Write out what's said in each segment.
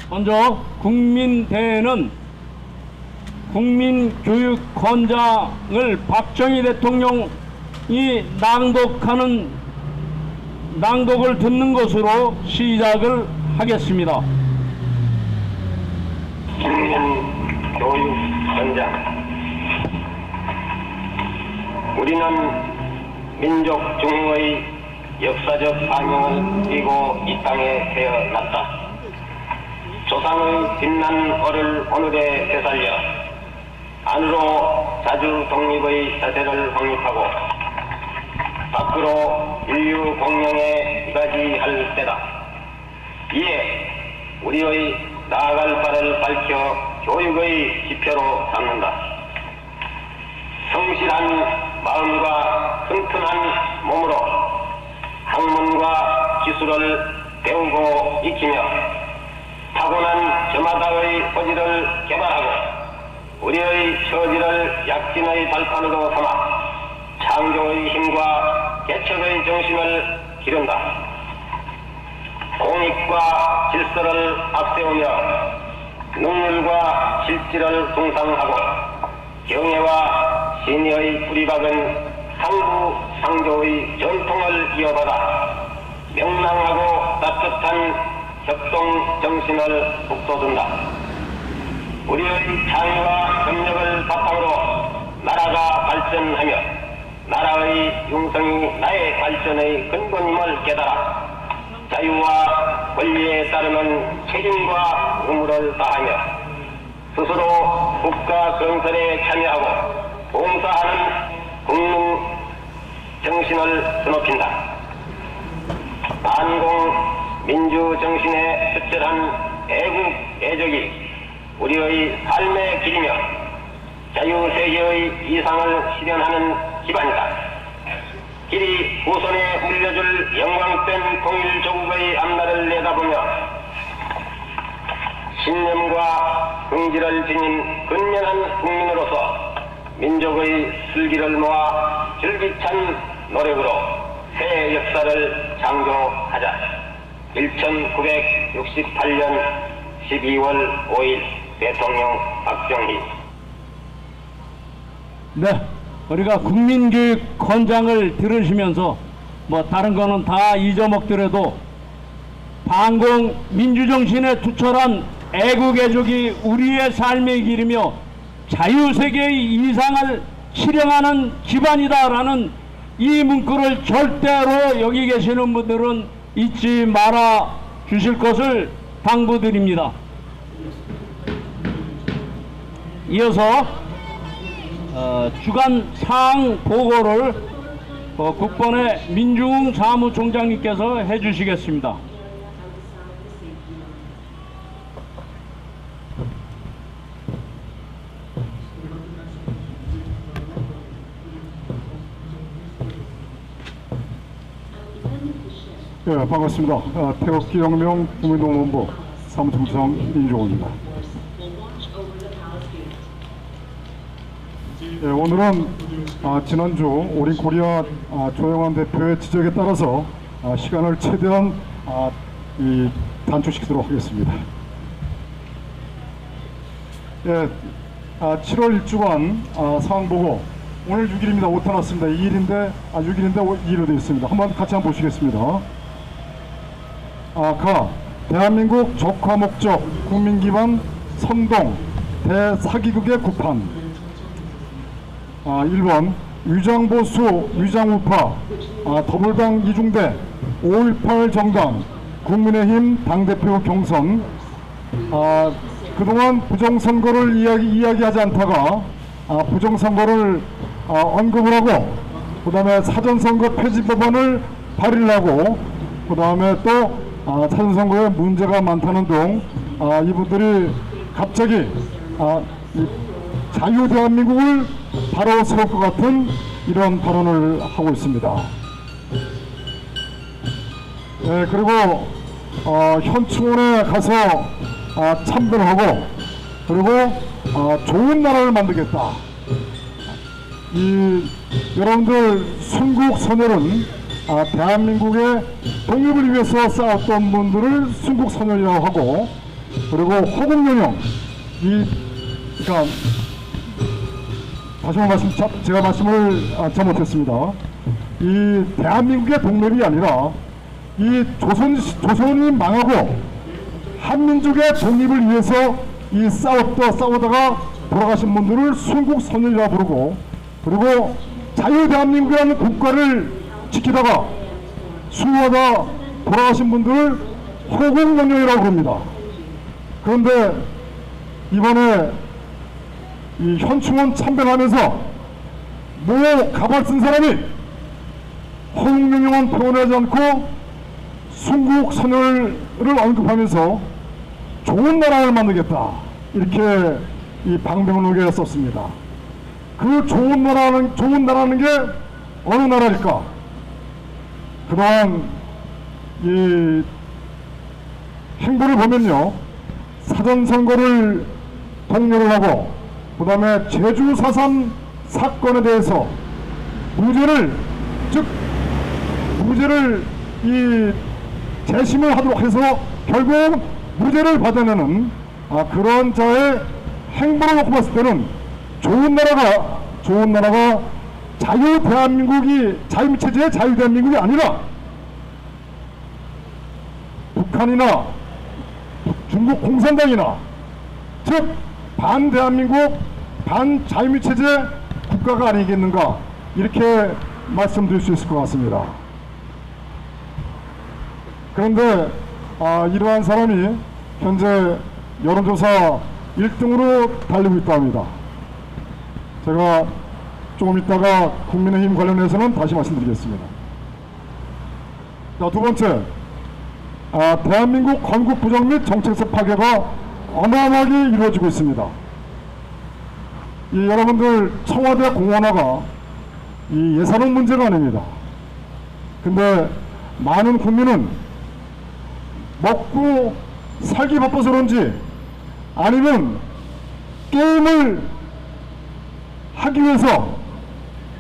먼저 국민대회는 국민교육헌장을 박정희 대통령이 낭독을 듣는 것으로 시작을 하겠습니다. 국민교육헌장. 우리는 민족 중흥의 역사적 사명을 띠고 이 땅에 태어났다. 조상의 빛난 얼을 오늘에 되살려 안으로 자주 독립의 자세를 확립하고 밖으로 인류 공명에 이바지할 때다. 이에 우리의 나아갈 바를 밝혀 교육의 지표로 삼는다. 성실한 마음과 튼튼한 몸으로 학문과 기술을 배우고 익히며 타고난 저마다의 소질을 개발하고 우리의 처지를 약진의 발판으로 삼아 창조의 힘과 개척의 정신을 기른다. 공익과 질서를 앞세우며 능률과 실질을 숭상하고 경애와 신의의 뿌리박은 상부상조의 전통을 이어받아 명랑하고 따뜻한 협동 정신을 북돋운다. 우리의 창의와 협력을 바탕으로 나라가 발전하며 나라의 융성이 나의 발전의 근본임을 깨달아 자유와 권리에 따르는 책임과 의무를 다하며 스스로 국가 건설에 참여하고 봉사하는 국민 정신을 드높인다. 반공 민주 정신의 특별한 애국 애적이 우리의 삶의 길이며 자유세계의 이상을 실현하는 기반이다. 길이 후손에 물려줄 영광된 통일조국의 앞날을 내다보며 신념과 긍지를 지닌 근면한 국민으로서 민족의 슬기를 모아 줄기찬 노력으로 새 역사를 창조하자. 1968년 12월 5일 대통령 박정희. 네, 우리가 국민교육헌장을 들으시면서 뭐 다른 거는 다 잊어먹더라도 반공 민주정신에 투철한 애국애족이 우리의 삶의 길이며 자유세계의 이상을 실현하는 기반이다라는 이 문구를 절대로 여기 계시는 분들은 잊지 말아 주실 것을 당부드립니다. 이어서 주간 사항 보고를 국번의 민중웅 사무총장님께서 해주시겠습니다. 예, 반갑습니다. 태극기혁명 국민동원부 사무총장 민중웅입니다. 예, 오늘은 지난주 오린코리아 조영환 대표의 지적에 따라서 시간을 최대한 단축시키도록 하겠습니다. 예, 7월 1주간 상황보고 오늘 6일입니다. 오타 났습니다. 2일인데 6일인데 2일로 되어 있습니다. 한번 같이 한번 보시겠습니다. 대한민국 적화 목적 국민기반 선동 대사기극의 구판. 1번 위장보수 위장우파 더불당 이중대 5.18 정당 국민의힘 당대표 경선. 그동안 부정선거를 이야기하지 않다가 부정선거를 언급을 하고 그 다음에 사전선거 폐지법안을 발의를 하고 그 다음에 또 사전선거에 문제가 많다는 등 이분들이 갑자기 자유 대한민국을 바로 세울 것 같은 이런 발언을 하고 있습니다. 네, 그리고 현충원에 가서 참배하고 그리고 좋은 나라를 만들겠다. 여러분들 순국 선열은 대한민국의 독립을 위해서 싸웠던 분들을 순국 선열이라고 하고 그리고 호국영령, 그러니까 다시 한번 제가 말씀을 잘못했습니다. 이 대한민국의 독립이 아니라 이 조선이 망하고 한민족의 독립을 위해서 이 싸우다가 돌아가신 분들을 순국선열이라 부르고, 그리고 자유대한민국이라는 국가를 지키다가 수호하다 돌아가신 분들을 호국영령이라고 부릅니다. 그런데 이번에 이 현충원 참배하면서 모 가발 쓴 사람이 호국영령은 표현하지 않고 순국선열을 언급하면서 좋은 나라를 만들겠다, 이렇게 이 방병록에 썼습니다. 그 좋은 나라는 게 어느 나라일까? 그동안 이 행보를 보면요, 사전선거를 독려를 하고, 그 다음에 제주 4.3 사건에 대해서 무죄를 이 재심을 하도록 해서 결국 무죄를 받아내는 그런 자의 행보를 놓고 봤을 때는 좋은 나라가 자유체제의 자유대한민국이 아니라 북한이나 중국 공산당이나, 즉 반대한민국 반자유체제 국가가 아니겠는가, 이렇게 말씀드릴 수 있을 것 같습니다. 그런데 이러한 사람이 현재 여론조사 1등으로 달리고 있다 합니다. 제가 조금 있다가 국민의힘 관련해서는 다시 말씀드리겠습니다. 자, 두 번째, 대한민국 건국 부정 및 정책적 파괴가 어마어마하게 이루어지고 있습니다. 여러분들, 청와대 공원화가 이 예산은 문제가 아닙니다. 근데 많은 국민은 먹고 살기 바빠서 그런지, 아니면 게임을 하기 위해서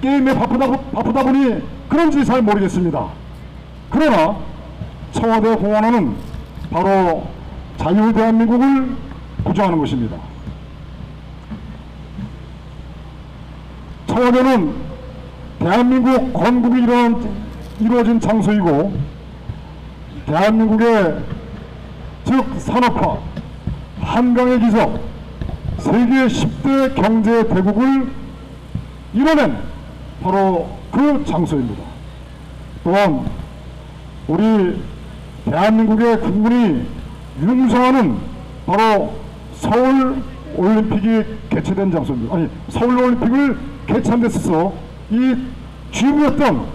게임에 바쁘다 보니 그런지 잘 모르겠습니다. 그러나 청와대 공헌화는 바로 자유대한민국을 구조하는 것입니다. 청와대는 대한민국 건국이 이루어진 장소이고, 대한민국의 즉 산업화, 한강의 기적, 세계 10대 경제 대국을 이뤄낸 바로 그 장소입니다. 또한 우리 대한민국의 국군이 융성하는 바로 서울 올림픽이 개최된 장소입니다. 아니, 서울 올림픽을 개최한 데 있어서 이 주인이었던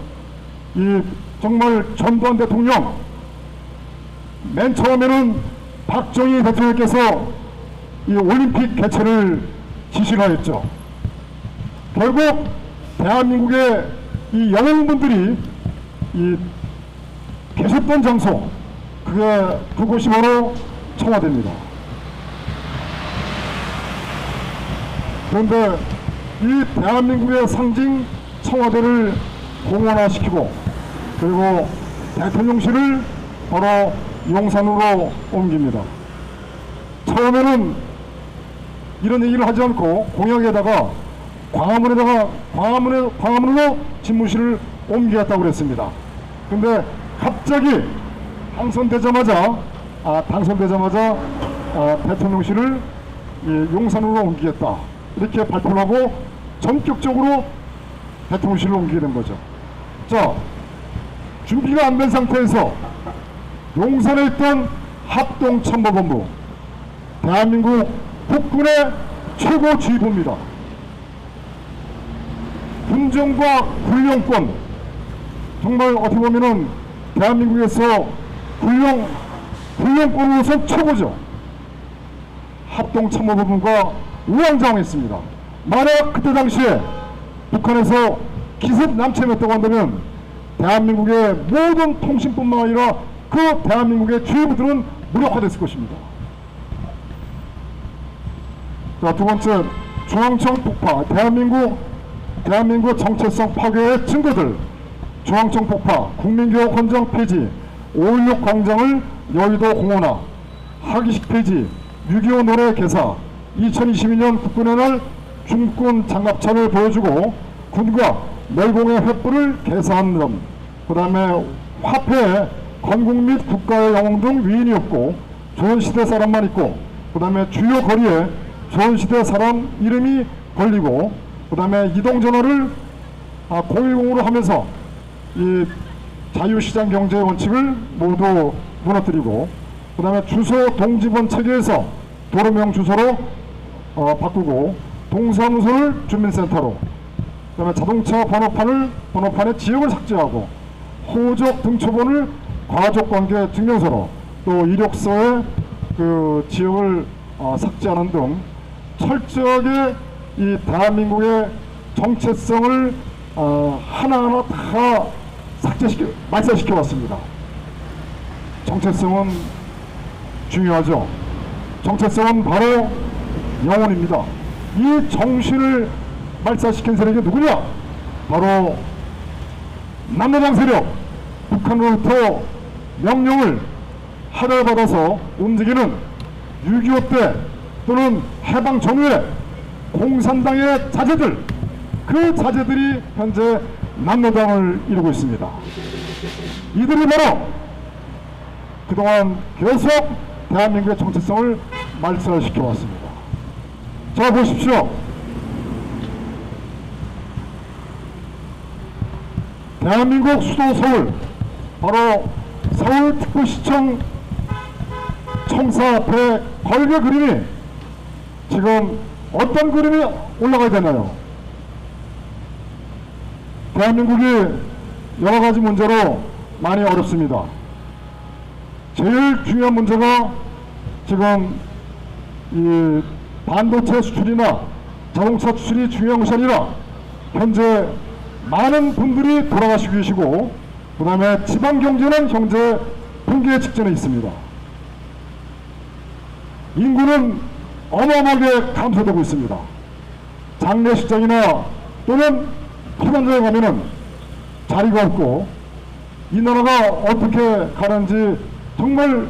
이 정말 전두환 대통령, 맨 처음에는 박정희 대통령께서 이 올림픽 개최를 지시하였죠. 결국 대한민국의 이 영웅분들이 이 계셨던 장소, 그곳이 바로 청와대입니다. 그런데 이 대한민국의 상징 청와대를 공원화시키고, 그리고 대통령실을 바로 용산으로 옮깁니다. 처음에는 이런 얘기를 하지 않고 공약에다가 광화문으로 집무실을 옮기겠다고 그랬습니다. 근데 갑자기 당선되자마자 대통령실을 용산으로 옮기겠다, 이렇게 발표를 하고 전격적으로 대통령실을 옮기게 된 거죠. 자, 준비가 안 된 상태에서 용산에 있던 합동참모본부, 대한민국 국군의 최고 지휘부입니다. 군정과 군령권, 정말 어떻게 보면은 대한민국에서 군령권으로서 최고죠. 합동참모본부가 우왕좌왕했습니다. 만약 그때 당시에 북한에서 기습 남침했다고 한다면 대한민국의 모든 통신뿐만 아니라 그 대한민국의 주요부들은 무력화됐을 것입니다. 자, 두 번째, 중앙청 폭파, 대한민국 정체성 파괴의 증거들, 중앙청 폭파, 국민교육 헌정 폐지, 5.16 광장을 여의도 공원화, 하기식 페이지 6.25 노래 개사 2022년 국군의 날 중국군 장갑차를 보여주고 군과 멸공의 횃불을 개사한 점, 그 다음에 화폐에 건국 및 국가의 영웅 등 위인이 없고 조선시대 사람만 있고, 그 다음에 주요 거리에 조선시대 사람 이름이 걸리고, 그 다음에 이동전화를 010으로 하면서 이 자유시장 경제 원칙을 모두 무너뜨리고, 그 다음에 주소 동지번 체계에서 도로명 주소로 바꾸고, 동사무소를 주민센터로, 그 다음에 자동차 번호판의 지역을 삭제하고, 호적 등초본을 가족관계 증명서로, 또 이력서의 그 지역을 삭제하는 등 철저하게 이 대한민국의 정체성을 하나하나 다 말살시켜 왔습니다. 정체성은 중요하죠. 정체성은 바로 영혼입니다. 이 정신을 말살시킨 세력이 누구냐? 바로 남로당 세력, 북한으로부터 명령을 하달받아서 움직이는 6.25 때 또는 해방 전후에 공산당의 자제들, 그 자제들이 현재 남로당을 이루고 있습니다. 이들이 바로 그동안 계속 대한민국의 정체성을 말살시켜 왔습니다. 자, 보십시오. 대한민국 수도 서울, 바로 서울특별시청 청사 앞에 걸개 그림이 지금 어떤 그림이 올라가야 되나요? 대한민국이 여러가지 문제로 많이 어렵습니다. 제일 중요한 문제가 지금 이 반도체 수출이나 자동차 수출이 중요한 것이 아니라 현재 많은 분들이 돌아가시고 계시고, 그 다음에 지방경제는 현재 붕괴 직전에 있습니다. 인구는 어마어마하게 감소되고 있습니다. 장례식장이나 또는 피난장에 가면은 자리가 없고, 이 나라가 어떻게 가는지 정말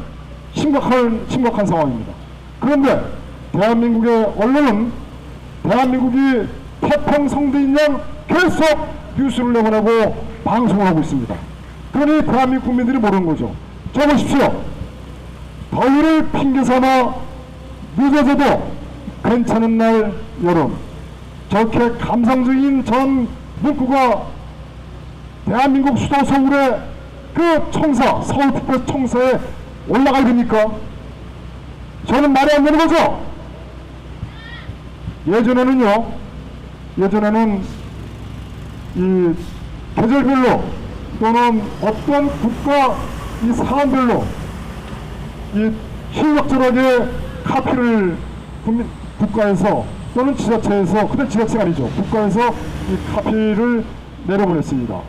심각한 상황입니다. 그런데 대한민국의 언론은 대한민국이 태평성대인 양 계속 뉴스를 내보내고 방송을 하고 있습니다. 그러니 대한민국 국민들이 모르는 거죠. 저 보십시오. 더위를 핑계삼아 늦어져도 괜찮은 날 여름, 저렇게 감상적인 전 문구가 대한민국 수도 서울의 그 청사, 서울특별청사에 올라가야 됩니까? 저는 말이 안 되는 거죠. 예전에는 이 계절별로 또는 어떤 국가 이 사안별로 이 실력절하게 카피를 국가에서 또는 지자체에서, 그때 지자체가 아니죠, 국가에서 이 카피를 내려보냈습니다.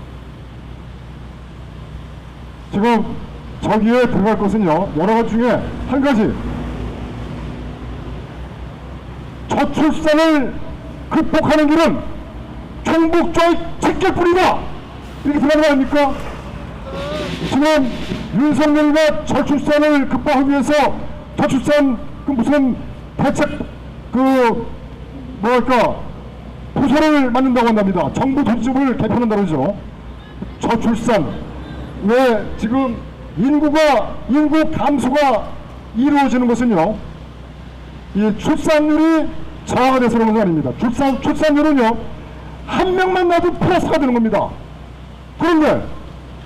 지금 저기에 들어갈 것은요, 여러 가지 중에 한 가지, 저출산을 극복하는 길은 총북조의 책결뿐이다, 이렇게 들어간 거 아닙니까? 지금 윤석열과 저출산을 극복하기 위해서 저출산 그 무슨 대책 부서를 만든다고 한답니다. 정부 조직을 개편한다고 그러죠. 저출산, 왜 지금 인구 감소가 이루어지는 것은요, 이 출산율이 저하가 돼서 그런 건 아닙니다. 출산율은요, 한 명만 낳아도 플러스가 되는 겁니다. 그런데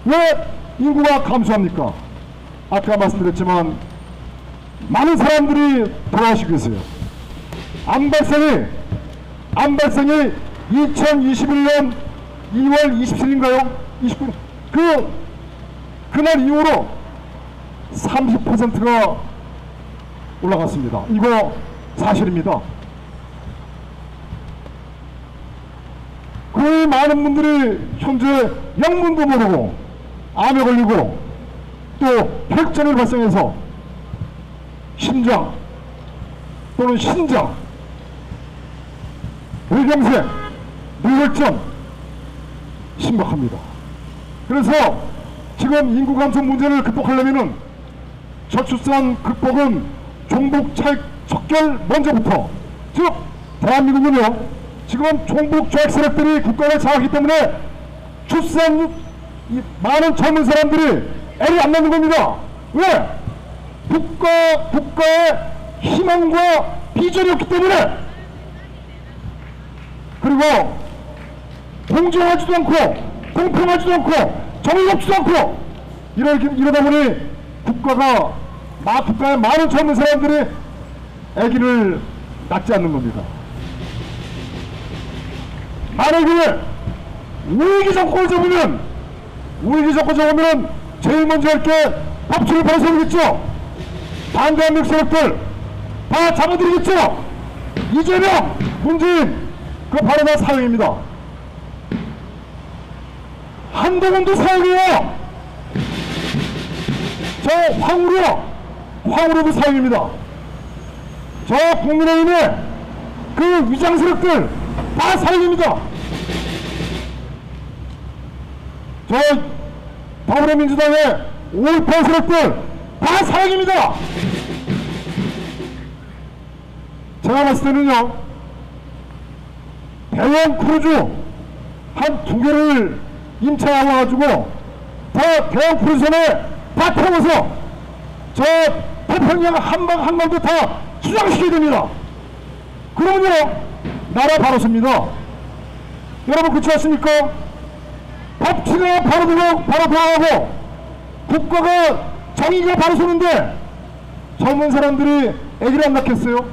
왜 인구가 감소합니까? 아까 말씀드렸지만 많은 사람들이 돌아가시고 계세요. 암 발생이 2021년 2월 27일인가요? 29일. 그날 이후로 30%가 올라갔습니다. 이거 사실입니다. 거의 많은 분들이 현재 영문도 모르고 암에 걸리고 또 혈전이 발생해서 심장 또는 신장, 뇌경색, 뇌혈전 심각합니다. 그래서 지금 인구 감소 문제를 극복하려면은 저출산 극복은 종북 척결 먼저부터, 즉 대한민국은요 지금 종북 좌익 세력들이 국가를 장악하기 때문에 출산 많은 젊은 사람들이 애를 안 낳는 겁니다. 왜? 국가의 희망과 비전이 없기 때문에. 그리고 공정하지도 않고 공평하지도 않고 정의가 없지도 않고 이러다 보니 국가의 많은 젊은 사람들이 아기를 낳지 않는 겁니다. 만약에 우익이 정권을 잡으면 제일 먼저 할 게 법치를 벗어내겠죠. 반대한국 세력들 다 잡아들이겠죠. 이재명, 문재인, 그거 바로 다 사형입니다. 한동훈도 사형이에요. 저 황우려도 사형입니다. 저 국민의힘의 그 위장 세력들 다 사형입니다. 저 더불어민주당의 5.18 세력들 다 사형입니다. 제가 봤을 때는요, 대형 크루즈 한 2개를 임차해 와가지고 다 대형 크루즈선에 다 태워서 저 태평양 한반도 다 수장시켜야 됩니다. 그러면요 나라 바로 섭니다. 여러분 그렇지 않습니까? 법치가 바로 돌아가고 국가가 정의가 바로 서는데 젊은 사람들이 애기를 안 낳겠어요?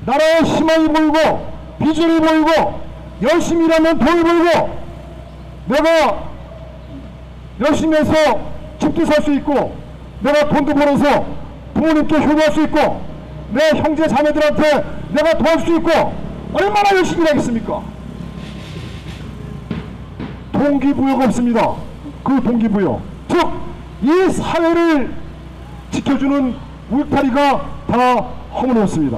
나라에 희망이 보이고 비전이 보이고 열심히 일하면 돈이 벌고 내가 열심히 해서 집도 살 수 있고 내가 돈도 벌어서 부모님께 효도할 수 있고 내 형제 자매들한테 내가 도와줄 수 있고 얼마나 열심히 하겠습니까? 동기부여가 없습니다. 그 동기부여, 즉 이 사회를 지켜주는 울타리가 다 허물었습니다.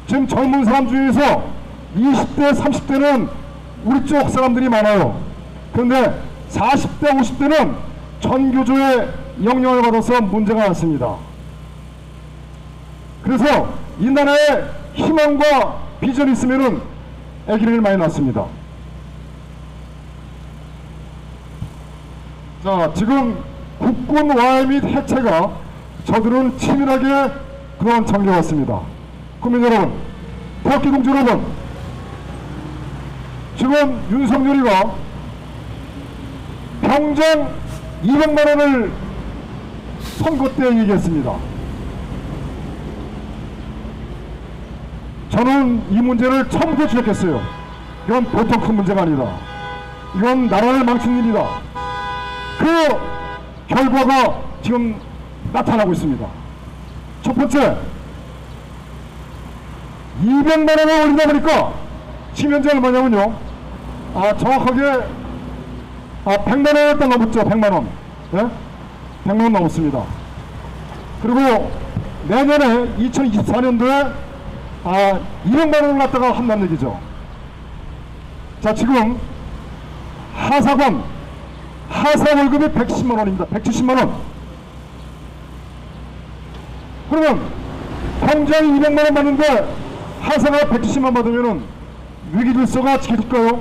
지금 젊은 사람 중에서 20대 30대는 우리 쪽 사람들이 많아요. 그런데 40대 50대는 전교조의 영향을 받아서 문제가 많습니다. 그래서 이 나라에 희망과 비전이 있으면은 아기를 많이 낳습니다. 자, 지금 국군 와해 및 해체가 저들은 치밀하게 그동안 잠겨왔습니다. 국민 여러분, 태극기 동지 여러분, 지금 윤석열이가 병장 200만원을 선거 때 얘기했습니다. 저는 이 문제를 처음부터 지적했어요. 이건 보통 큰 문제가 아니다. 이건 나라를 망친 일이다. 그 결과가 지금 나타나고 있습니다. 첫 번째, 200만원을 올리다 보니까 지금 현재 얼마냐면요, 정확하게 100만원 일단 넘었죠. 100만원. 네? 100만원 넘었습니다. 그리고 내년에 2024년도에 200만원을 갖다가 한다는 얘기죠. 자, 지금 하사 월급이 110만원입니다. 170만원. 그러면 병장이 200만원 받는데 하사가 170만 받으면은 위기 질서가 지켜질까요?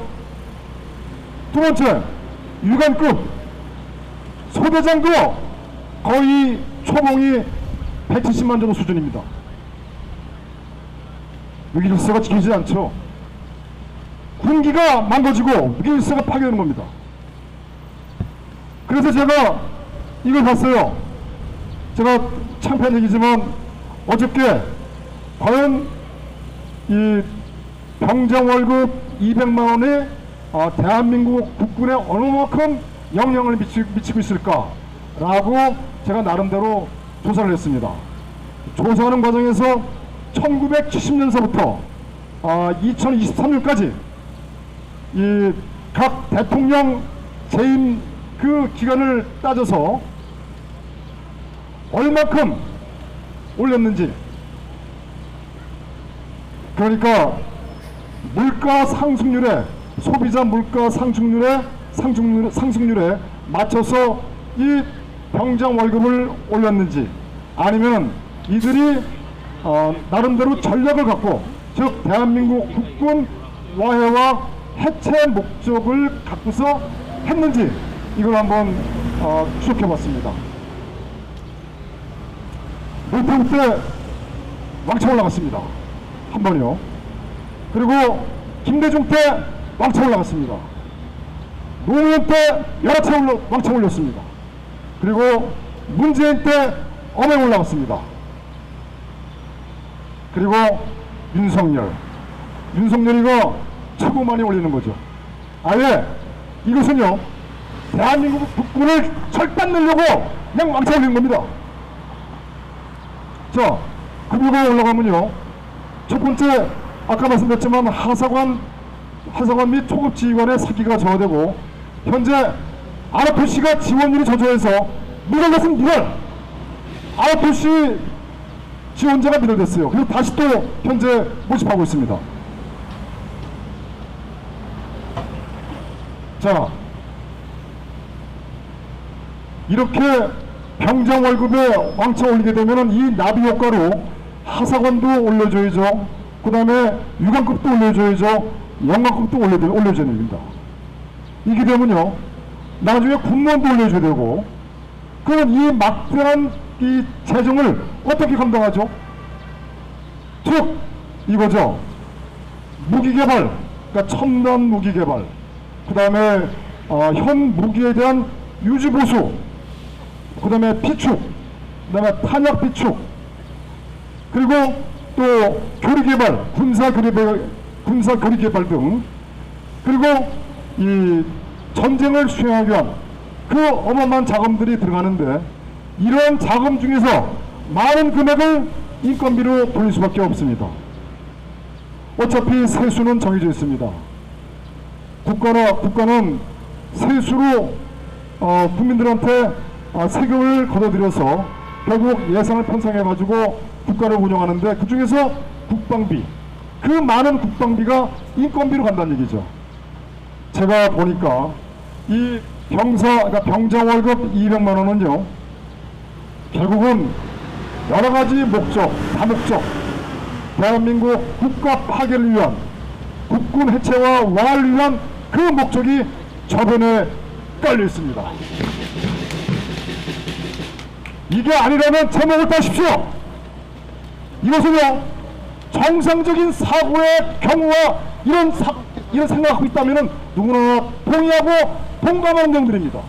두 번째, 유관급 소대장도 거의 초봉이 170만 정도 수준입니다. 위기 질서가 지켜지지 않죠. 군기가 망가지고 위기 질서가 파괴되는 겁니다. 그래서 제가 이걸 봤어요. 제가 창피한 얘기지만 어저께 과연 이 병장 월급 200만원에 대한민국 국군에 어느 만큼 영향을 미치고 있을까라고 제가 나름대로 조사를 했습니다. 조사하는 과정에서 1970년서부터 2023년까지 이 각 대통령 재임 그 기간을 따져서 얼마큼 올렸는지, 그러니까 물가 상승률에, 소비자 물가 상승률에 맞춰서 이 병장 월급을 올렸는지, 아니면 이들이 나름대로 전략을 갖고, 즉 대한민국 국군 와해와 해체 목적을 갖고서 했는지, 이걸 한번 추적해봤습니다. 노태우 때 왕창 올라갔습니다. 한 번이요. 그리고 김대중 때 왕창 올라갔습니다. 노무현 때 여러 차례 왕창 올렸습니다. 그리고 문재인 때 엄청 올라갔습니다. 그리고 윤석열이가 최고 많이 올리는 거죠. 아예 이것은요, 대한민국 국군을 절단내려고 그냥 왕창 올리는 겁니다. 자, 그리고 올라가면요, 첫 번째 아까 말씀드렸지만 하사관 및 초급지휘관의 사기가 저하되고, 현재 RFC가 지원율이 저조해서 미달됐으면 미달, RFC 지원자가 미달됐어요. 그리고 다시 또 현재 모집하고 있습니다. 자, 이렇게 병장 월급에 왕창 올리게 되면 이 나비 효과로 하사관도 올려줘야죠. 그 다음에 유관급도 올려줘야죠. 영관급도 올려줘야 됩니다. 이게 되면요, 나중에 군무원도 올려줘야 되고, 그럼 이 막대한 이 재정을 어떻게 감당하죠? 즉 이거죠. 무기개발, 그러니까 첨단 무기개발, 그 다음에 현 무기에 대한 유지보수, 그 다음에 비축, 그 다음에 탄약 비축, 그리고 또 교리개발, 군사 교리개발 등, 그리고 이 전쟁을 수행하기 위한 그 어마어마한 자금들이 들어가는데, 이러한 자금 중에서 많은 금액을 인건비로 돌릴 수밖에 없습니다. 어차피 세수는 정해져 있습니다. 국가는 세수로 국민들한테 세금을 걷어들여서 결국 예산을 편성해가지고 국가를 운영하는데, 그 중에서 국방비, 그 많은 국방비가 인건비로 간다는 얘기죠. 제가 보니까 이 그러니까 병장 월급 200만 원은요, 결국은 여러 가지 목적, 다목적, 대한민국 국가 파괴를 위한, 국군 해체와 와해를 위한 그 목적이 저변에 깔려 있습니다. 이게 아니라면 제목을 따십시오. 이것은요, 정상적인 사고의 경우와 이런 생각하고 있다면 누구나 동의하고 동감하는 내용들입니다.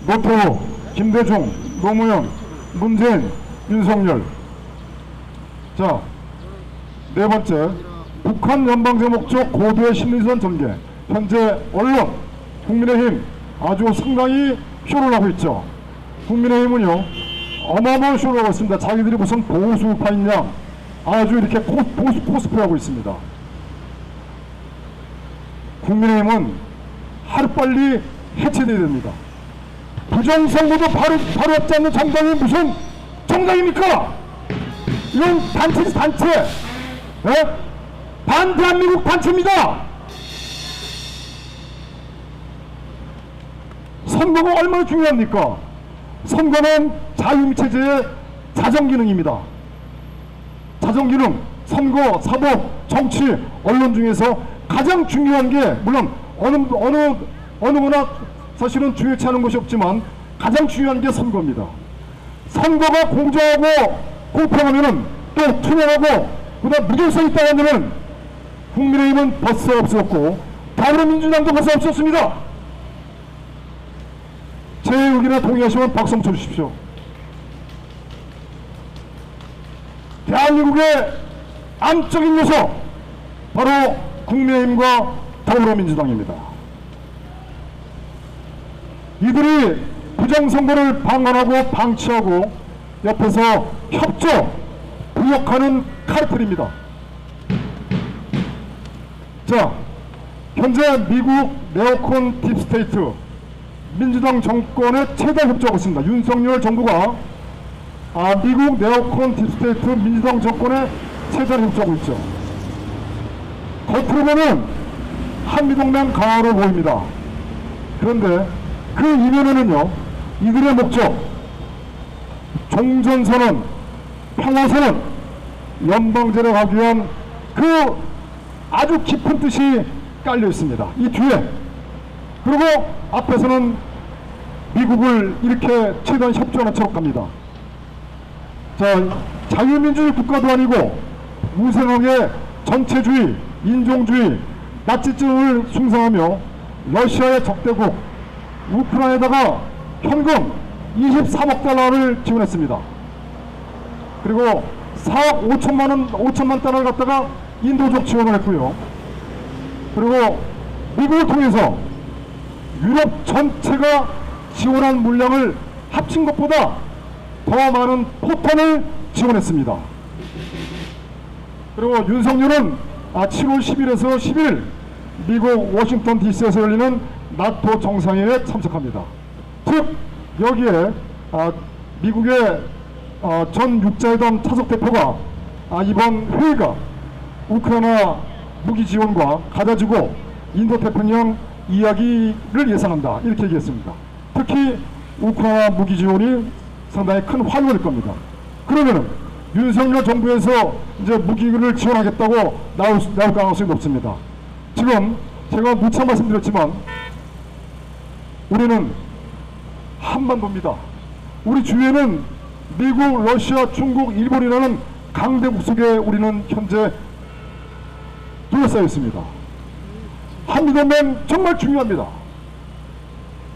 노태우, 김대중, 노무현, 문재인, 윤석열. 자, 네 번째, 북한 연방제 목적 고도의 심리전 전개. 현재 언론, 국민의힘 아주 상당히 쇼를 하고 있죠. 국민의힘은요, 어마어마한 쇼를 하고 있습니다. 자기들이 무슨 보수파이냐, 아주 이렇게 코스프레하고 있습니다. 국민의힘은 하루빨리 해체돼야 됩니다. 부정선거도 바로 없지 않는 정당이 무슨 정당입니까? 이건 단체지, 단체. 네? 반대한민국 단체입니다. 선거가 얼마나 중요합니까? 선거는 자유체제의 자정기능입니다. 자정기능, 선거, 사법, 정치, 언론 중에서 가장 중요한 게, 물론 어느 거나 사실은 중요치 않은 것이 없지만 가장 중요한 게 선거입니다. 선거가 공정하고 공평하면은, 또 투명하고 그다음 무결성이 있다면 국민의힘은 벌써 없었고 더불어민주당도 벌써 없었습니다. 제 의견에 동의하시면 박수 한번 쳐주십시오. 대한민국의 안적인 요소, 바로 국민의힘과 더불어민주당입니다. 이들이 부정선거를 방관하고 방치하고 옆에서 협조, 부역하는 카르텔입니다. 자, 현재 미국 네오콘 딥스테이트 민주당 정권에 최대 협조하고 있습니다. 윤석열 정부가 미국 네오콘 딥스테이트 민주당 정권에 최대 협조하고 있죠. 겉으로 보면 한미동맹 강화로 보입니다. 그런데 그 이면에는요, 이들의 목적, 종전선언, 평화선언, 연방제를 하기 위한 그 아주 깊은 뜻이 깔려 있습니다. 이 뒤에. 그리고 앞에서는 미국을 이렇게 최대한 협조하는 척 합니다. 자, 자유민주주의 국가도 아니고 우생학의 전체주의, 인종주의, 나치즘을 숭상하며 러시아의 적대국 우크라이나에다가 현금 23억 달러를 지원했습니다. 그리고 4억 5천만 달러를 갖다가 인도적 지원을 했고요. 그리고 미국을 통해서 유럽 전체가 지원한 물량을 합친 것보다 더 많은 포탄을 지원했습니다. 그리고 윤석열은 7월 10일에서 10일 미국 워싱턴 DC에서 열리는 나토 정상회의에 참석합니다. 즉 여기에 미국의 전 육자회담 차석 대표가 이번 회의가 우크라이나 무기 지원과 가자주고 인도 태평양 이야기를 예상한다, 이렇게 얘기했습니다. 특히 우크라이나 무기 지원이 상당히 큰 활용일 겁니다. 그러면은 윤석열 정부에서 이제 무기를 지원하겠다고 나올 가능성이 높습니다. 지금 제가 누차 말씀드렸지만 우리는 한반도입니다. 우리 주위에는 미국, 러시아, 중국, 일본이라는 강대국 속에 우리는 현재 둘러싸여 있습니다. 한미동맹 정말 중요합니다.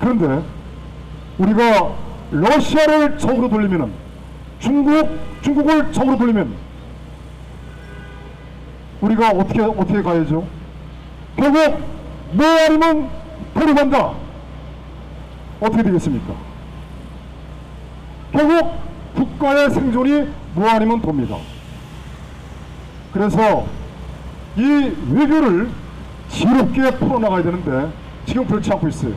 그런데 우리가 러시아를 적으로 돌리면은, 중국을 적으로 돌리면 우리가 어떻게 가야죠? 결국 뭐 아니면 데려간다. 어떻게 되겠습니까? 결국 국가의 생존이 뭐 아니면 돕니다. 그래서 이 외교를 지혜롭게 풀어나가야 되는데 지금 그렇지 않고 있어요.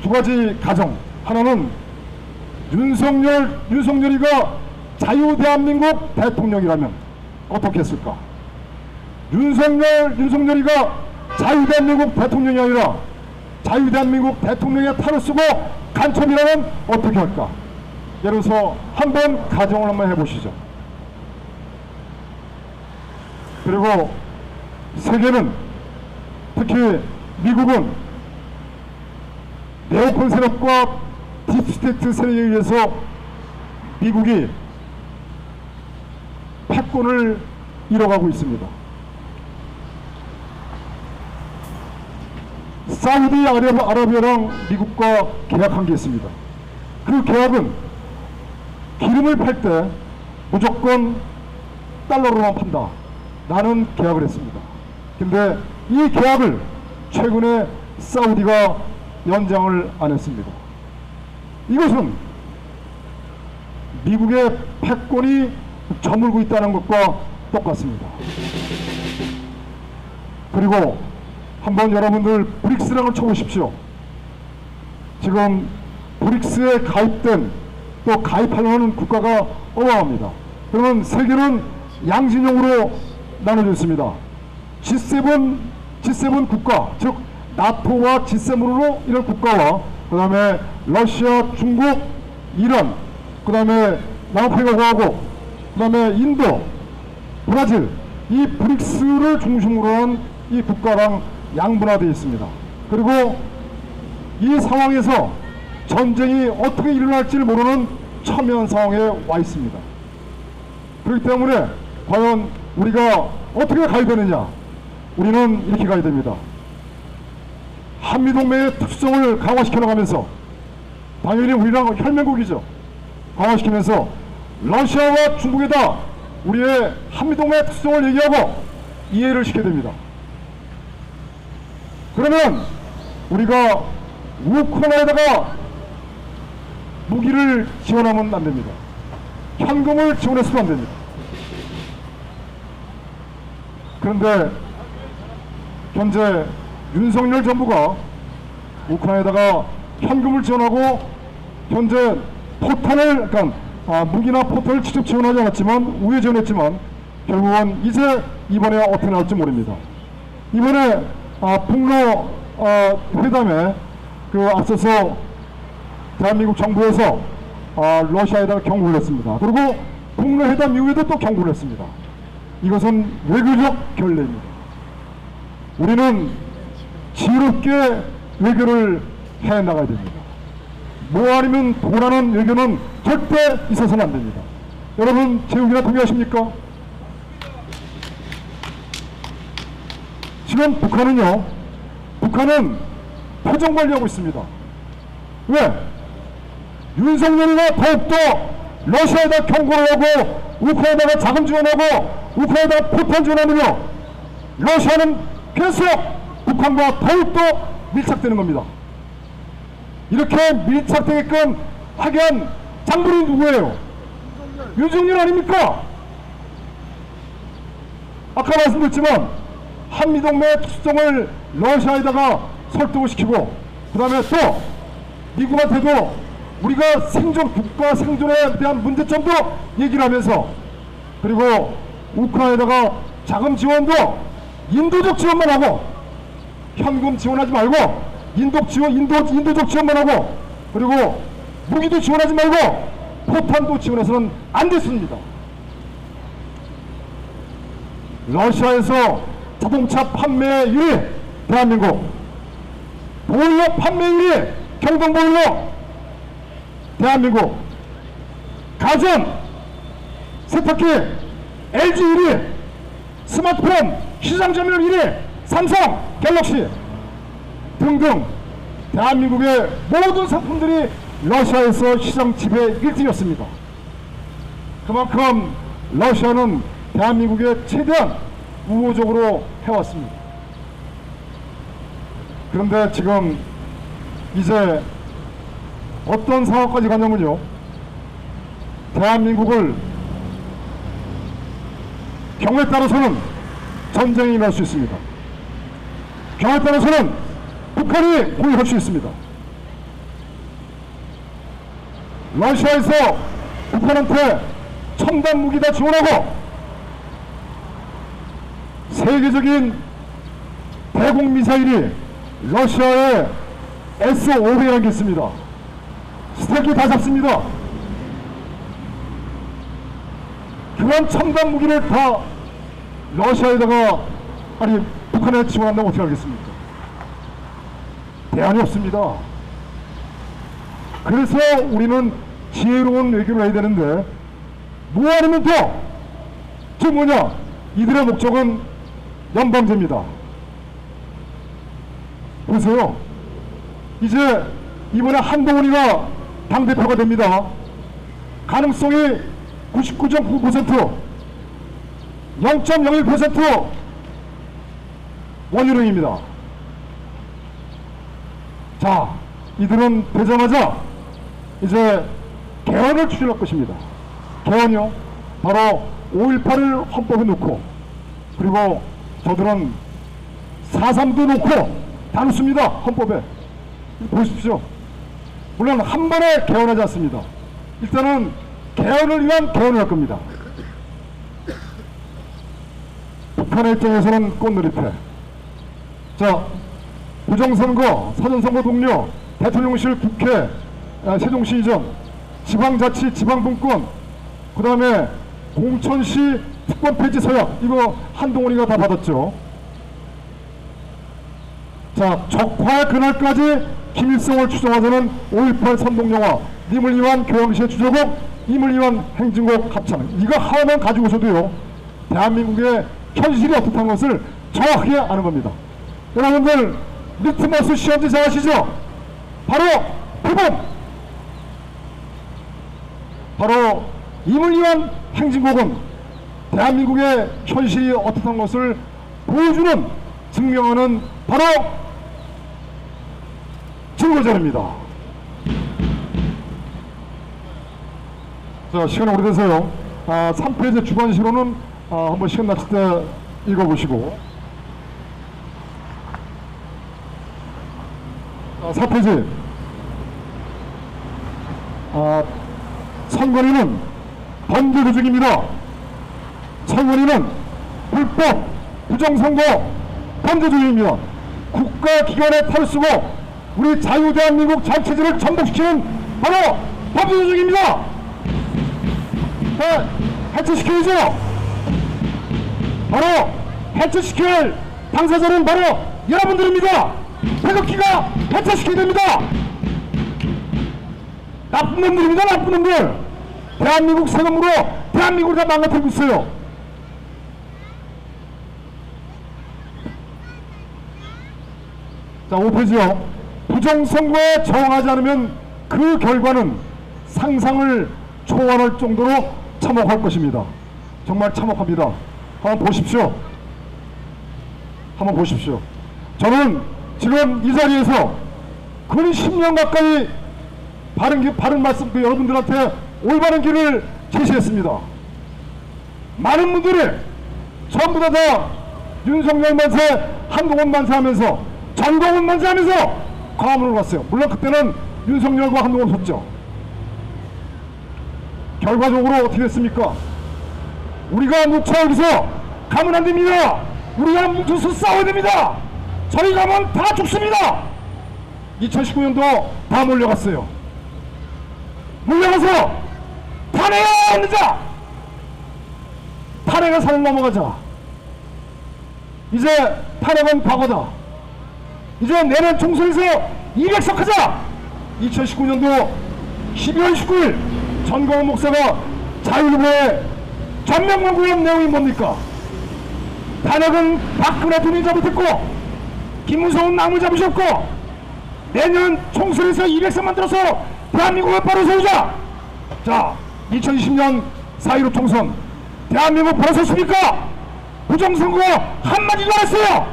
두 가지 가정. 하나는 윤석열이가 자유대한민국 대통령이라면 어떻게 했을까? 윤석열이가 자유대한민국 대통령이 아니라 자유대한민국 대통령의 탈을 쓰고 간첩이라면 어떻게 할까? 예를 들어서 한번 가정을 한번 해보시죠. 그리고 세계는, 특히 미국은 네오콘 세력과 딥스테이트 세력에 의해서 미국이 패권을 잃어가고 있습니다. 사우디아라비아랑 미국과 계약한 게 있습니다. 그 계약은 기름을 팔 때 무조건 달러로만 판다 라는 계약을 했습니다. 근데 이 계약을 최근에 사우디가 연장을 안 했습니다. 이것은 미국의 패권이 저물고 있다는 것과 똑같습니다. 그리고 한번 여러분들 브릭스랑을 쳐보십시오. 지금 브릭스에 가입된, 또 가입하려는 국가가 어마어마합니다. 그러면 세계는 양진영으로 나눠져 있습니다. G7 국가, 즉 나토와 G7으로 이런 국가와 그 다음에 러시아, 중국, 이란, 그 다음에 남아프리카 공화국, 그 다음에 인도, 브라질, 이 브릭스를 중심으로 한 이 국가랑 양분화되어 있습니다. 그리고 이 상황에서 전쟁이 어떻게 일어날지를 모르는 첨예한 상황에 와 있습니다. 그렇기 때문에 과연 우리가 어떻게 가야 되느냐? 우리는 이렇게 가야 됩니다. 한미동맹의 특수성을 강화시켜 나가면서, 당연히 우리랑 혈맹국이죠. 강화시키면서 러시아와 중국에다 우리의 한미동맹의 특수성을 얘기하고 이해를 시켜야 됩니다. 그러면 우리가 우크라이나에다가 무기를 지원하면 안 됩니다. 현금을 지원해서도 안 됩니다. 그런데 현재 윤석열 정부가 우크라이나에다가 현금을 지원하고 현재 포탄을, 그러니까 무기나 포탄을 직접 지원하지 않았지만 우회 지원했지만 결국은 이제 이번에 어떻게 나올지 모릅니다. 이번에 북러 회담에 그 앞서서 대한민국 정부에서 러시아에다가 경고를 했습니다. 그리고 북러 회담 이후에도 또 경고를 했습니다. 이것은 외교적 결례입니다. 우리는 지혜롭게 외교를 해나가야 됩니다. 뭐 아니면 도라는 외교는 절대 있어서는 안 됩니다. 여러분 제 의견에 동의하십니까? 지금 북한은 표정 관리하고 있습니다. 왜? 윤석열이가 더욱더 러시아에다 경고를 하고 우크라이나가 자금 지원하고 우크라이나가 포탄 지원하느며 러시아는 계속 북한과 더욱더 밀착되는 겁니다. 이렇게 밀착되게끔 하게 한 장본인이 누구예요? 윤석열 아닙니까? 아까 말씀드렸지만 한미동맹 특수성을 러시아에다가 설득을 시키고 그 다음에 또 미국한테도 우리가 국가 생존에 대한 문제점도 얘기를 하면서 그리고 우크라이나에다가 자금 지원도 인도적 지원만 하고 현금 지원하지 말고 인도적 지원만 하고 그리고 무기도 지원하지 말고 포탄도 지원해서는 안 됐습니다. 러시아에서 자동차 판매 1위 대한민국, 보일러 판매 1위 경동보일러 대한민국, 가전 세탁기 LG 1위, 스마트폰 시장 점유율 1위 삼성 갤럭시 등등 대한민국의 모든 상품들이 러시아에서 시장 지배 1등이었습니다. 그만큼 러시아는 대한민국에 최대한 우호적으로 해왔습니다. 그런데 지금 이제 어떤 상황까지 가냐면요, 대한민국을 경우에 따라서는 전쟁이 날 수 있습니다. 경우에 따라서는 북한이 공격할 수 있습니다. 러시아에서 북한한테 첨단 무기 다 지원하고 세계적인 대공 미사일이 러시아의 S-500이라는 게 있습니다. 스텔기 다 잡습니다. 그런 첨단 무기를 다 러시아에다가 아니 북한에 지원한다고 어떻게 하겠습니까? 대안이 없습니다. 그래서 우리는 지혜로운 외교를 해야 되는데 뭐 아니면 또 지금 뭐냐, 이들의 목적은 연방제입니다. 보세요. 이제 이번에 한동훈이가 당대표가 됩니다. 가능성이 99.9%, 0.01% 원유령입니다. 자, 이들은 되자마자 이제 개헌을 추진할 것입니다. 개헌이요? 바로 5.18을 헌법에 넣고 그리고 저들은 4.3도 넣고 다 넣습니다. 헌법에. 보십시오. 물론 한 번에 개헌하지 않습니다. 일단은 개헌을 위한 개헌을 할 겁니다. 북한의 입장에서는 꽃놀이패. 자, 부정선거, 사전선거 동료, 대통령실, 국회, 세종시 이전, 지방자치, 지방분권, 그 다음에 공천시 특권 폐지 서약, 이거 한동훈이가 다 받았죠. 자, 적화 그날까지 김일성을 추정하자는 5.18 선동영화, 님을 위한 교양시의 주제곡, 님을 위한 행진곡 합창, 이거 하나만 가지고서도요 대한민국의 현실이 어떻다는 것을 정확하게 아는 겁니다. 여러분들 리트머스 시험지 잘 아시죠? 바로 표본, 바로 님을 위한 행진곡은 대한민국의 현실이 어떻다는 것을 보여주는, 증명하는 바로 증거자료입니다. 자, 시간이 오래돼서요. 3페이지 주관식으로는 한번 시간 나실 때 읽어보시고, 4페이지 선관위는 번개 조직입니다. 최고위는 불법, 부정선거, 범죄주의입니다. 국가기관에 탈을 쓰고 우리 자유대한민국 전체제를 전복시키는 바로 범죄조직입니다. 해체시켜야죠. 바로 해체시킬 당사자는 바로 여러분들입니다. 태극기가 해체시켜야 됩니다. 나쁜 놈들입니다. 나쁜 놈들. 대한민국 세금으로 대한민국을 다 망가뜨리고 있어요. 자, 5페이지요. 부정선거에 저항하지 않으면 그 결과는 상상을 초월할 정도로 참혹할 것입니다. 정말 참혹합니다. 한번 보십시오. 한번 보십시오. 저는 지금 이 자리에서 거의 10년 가까이 바른 말씀, 여러분들한테 올바른 길을 제시했습니다. 많은 분들이 전부 다 윤석열 만세, 한동훈 만세 하면서, 전동훈 만세 하면서 광화문으로 갔어요. 물론 그때는 윤석열과 한동훈 섰죠. 결과적으로 어떻게 됐습니까? 우리가 뭉쳐 여기서 가면 안 됩니다. 우리가 뭉쳐서 싸워야 됩니다. 저희 가면 다 죽습니다. 2019년도 다 몰려갔어요. 몰려가서 탄핵하자. 탄핵의 산을 넘어가자. 이제 탄핵은 과거다. 이제 내년 총선에서 200석 하자. 2019년도 12월 19일 전광훈 목사가 자유일보에 전면 광고한 내용이 뭡니까? 탄핵은 박근혜 대통령이 잘못했고 김무성은 남을 잡으셨고 내년 총선에서 200석 만들어서 대한민국을 바로 세우자. 자, 2020년 4.15 총선 대한민국 바로 섰습니까? 부정선거 한마디도 안 했어요.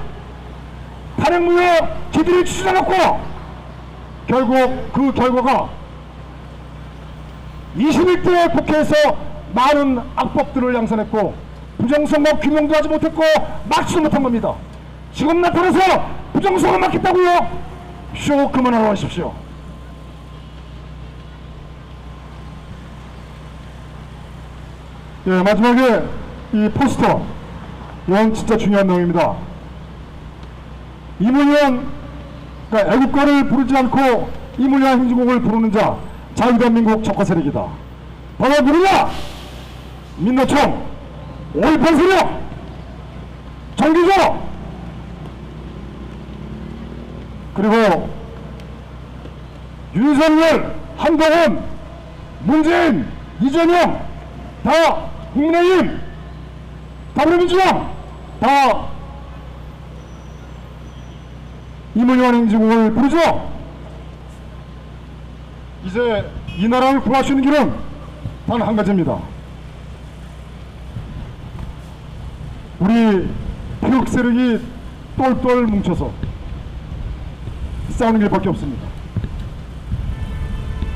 탄핵무효 기들이 추진해놓고 결국 그 결과가 21대 국회에서 많은 악법들을 양산했고 부정선거 규명도 하지 못했고 막지도 못한 겁니다. 지금 나타나서 부정선거 막겠다고요? 쇼 그만하러 하십시오. 예, 마지막에 이 포스터, 이건 진짜 중요한 내용입니다. 이문현, 그러니까 애국가를 부르지 않고 이문현 행진곡을 부르는 자, 자유대한민국 적화 세력이다. 바로 누구냐? 민노총, 5.18 세력, 정규조, 그리고 윤석열, 한동훈, 문재인, 이재명, 다 국민의힘, 더불어민주당, 다 이문현 행진곡을 부르죠. 이제 이 나라를 구할 수 있는 길은 단 한 가지입니다. 우리 태극 세력이 똘똘 뭉쳐서 싸우는 길밖에 없습니다.